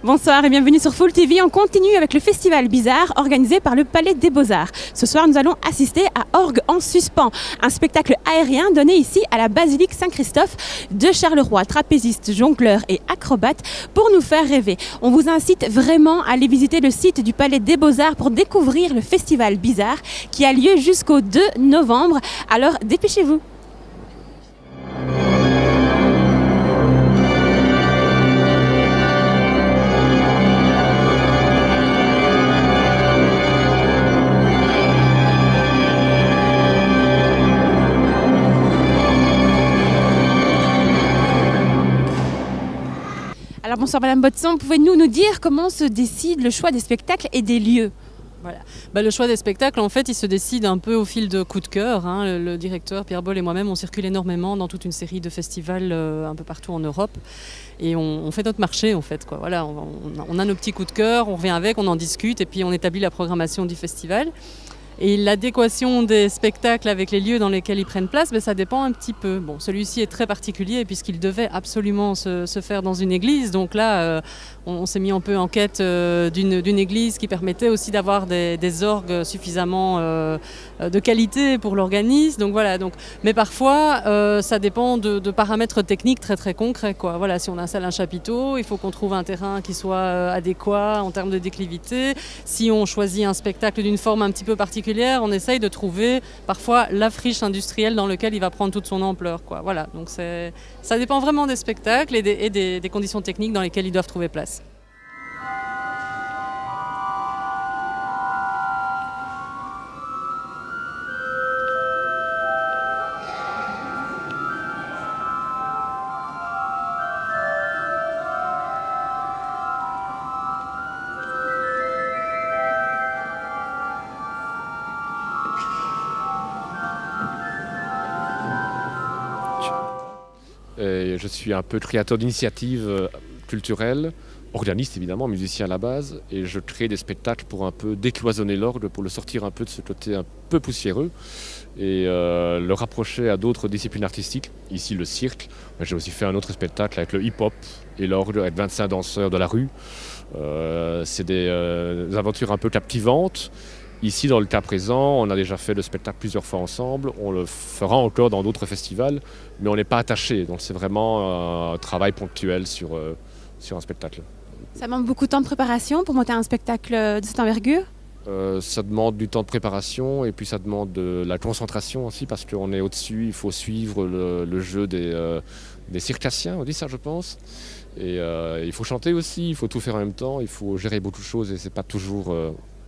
Bonsoir et bienvenue sur Full TV. On continue avec le festival Bizarre organisé par le Palais des Beaux-Arts. Ce soir, nous allons assister à Orgue en suspens, un spectacle aérien donné ici à la basilique Saint-Christophe de Charleroi. Trapézistes, jongleurs et acrobates pour nous faire rêver. On vous incite vraiment à aller visiter le site du Palais des Beaux-Arts pour découvrir le festival Bizarre qui a lieu jusqu'au 2 novembre. Alors dépêchez-vous. Alors bonsoir Madame Botson, pouvez-vous nous dire comment se décide le choix des spectacles et des lieux ? Voilà. Le choix des spectacles, en fait, il se décide un peu au fil de coups de cœur. Le directeur Pierre Boll et moi-même, on circule énormément dans toute une série de festivals un peu partout en Europe. Et on fait notre marché, en fait, quoi. Voilà, on a nos petits coups de cœur, on revient avec, on en discute et puis on établit la programmation du festival. Et l'adéquation des spectacles avec les lieux dans lesquels ils prennent place, ça dépend un petit peu. Bon, celui-ci est très particulier puisqu'il devait absolument se faire dans une église. Donc là, on s'est mis un peu en quête d'une église qui permettait aussi d'avoir des orgues suffisamment de qualité pour l'organisme. Donc voilà. Mais parfois, ça dépend de paramètres techniques très très concrets, quoi. Voilà, si on installe un chapiteau, il faut qu'on trouve un terrain qui soit adéquat en termes de déclivité. Si on choisit un spectacle d'une forme un petit peu particulière, on essaye de trouver parfois la friche industrielle dans laquelle il va prendre toute son ampleur, quoi. Voilà, donc ça dépend vraiment des spectacles et des conditions techniques dans lesquelles ils doivent trouver place. Et je suis un peu créateur d'initiatives culturelles, organiste évidemment, musicien à la base, et je crée des spectacles pour un peu décloisonner l'orgue, pour le sortir un peu de ce côté un peu poussiéreux et le rapprocher à d'autres disciplines artistiques, ici le cirque. J'ai aussi fait un autre spectacle avec le hip-hop et l'orgue, avec 25 danseurs de la rue. C'est des aventures un peu captivantes. Ici, dans le cas présent, on a déjà fait le spectacle plusieurs fois ensemble. On le fera encore dans d'autres festivals, mais on n'est pas attaché. Donc c'est vraiment un travail ponctuel sur un spectacle. Ça demande beaucoup de temps de préparation pour monter un spectacle de cette envergure ? Ça demande du temps de préparation et puis ça demande de la concentration aussi parce qu'on est au-dessus. Il faut suivre le jeu des circassiens, on dit ça je pense. Et il faut chanter aussi, il faut tout faire en même temps, il faut gérer beaucoup de choses et c'est pas toujours...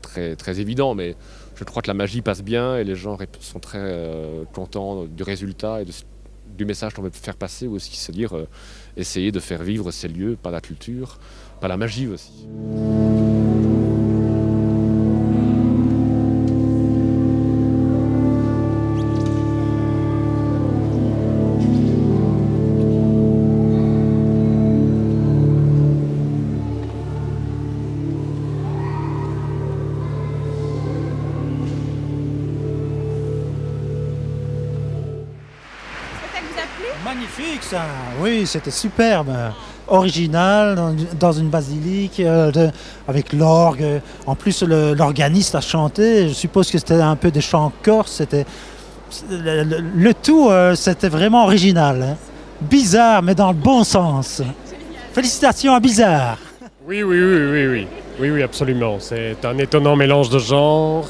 Très, très évident, mais je crois que la magie passe bien et les gens sont très contents du résultat et du message qu'on veut faire passer, ou aussi se dire essayer de faire vivre ces lieux par la culture, par la magie aussi. Magnifique ça, oui c'était superbe, original dans une basilique avec l'orgue, en plus l'organiste a chanté, je suppose que c'était un peu des chants corses, c'était le tout c'était vraiment original, hein. Bizarre mais dans le bon sens. Félicitations à Bizarre. Oui, absolument, c'est un étonnant mélange de genres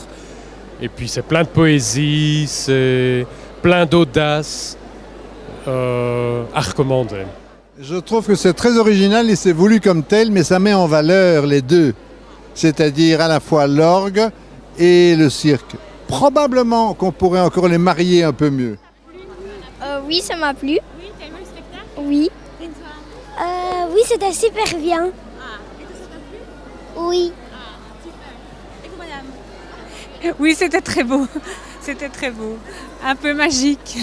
et puis c'est plein de poésie, c'est plein d'audace. À recommander. Je trouve que c'est très original et c'est voulu comme tel, mais ça met en valeur les deux, c'est-à-dire à la fois l'orgue et le cirque. Probablement qu'on pourrait encore les marier un peu mieux. Oui, ça m'a plu. Oui, t'as aimé le spectacle ? Oui. Et toi ? Oui, c'était super bien. Ah, et toi ça t'a plu ? Oui. Ah, super. Et vous madame ? Oui, c'était très beau. C'était très beau. Un peu magique.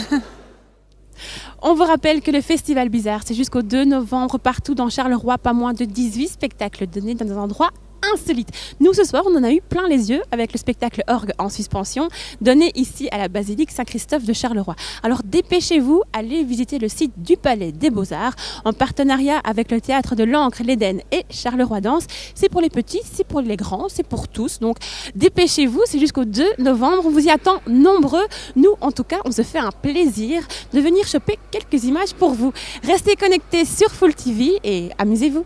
On vous rappelle que le Festival Bizarre, c'est jusqu'au 2 novembre partout dans Charleroi, pas moins de 18 spectacles donnés dans des endroits insolites. Nous, ce soir, on en a eu plein les yeux avec le spectacle Orgue en suspension, donné ici à la basilique Saint-Christophe de Charleroi. Alors dépêchez-vous, allez visiter le site du Palais des Beaux-Arts en partenariat avec le théâtre de l'Ancre, l'Éden et Charleroi Danse. C'est pour les petits, c'est pour les grands, c'est pour tous. Donc dépêchez-vous, c'est jusqu'au 2 novembre. On vous y attend nombreux. Nous, en tout cas, on se fait un plaisir de venir choper quelques images pour vous. Restez connectés sur Full TV et amusez-vous.